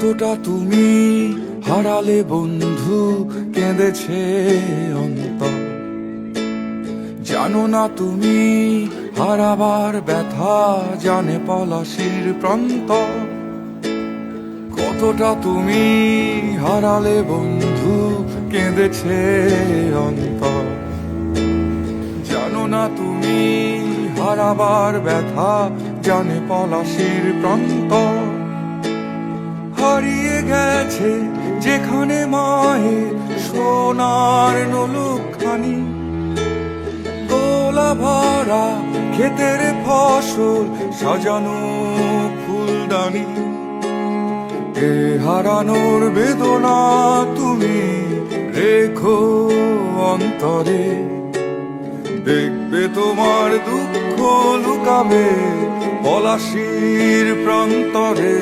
কতটা তুমি হারালে বন্ধু, কেঁদেছে অন্তর। জানো না তুমি হারাবার ব্যথা, জানে পলাশির প্রান্ত। কতটা তুমি হারালে বন্ধু, কেঁদেছে অন্তর। জানো না তুমি হারাবার ব্যথা, জানে পলাশির প্রান্ত। হারিয়ে গেছে যেখানে মায়ের সোনার নলুকখানি, গোলা ভরা ক্ষেতের ফসল, সাজানো ফুলদানি। এ হারানোর বেদনা তুমি রেখো অন্তরে, দেখবে তোমার দুঃখ লুকাবে পলাশির প্রান্তরে।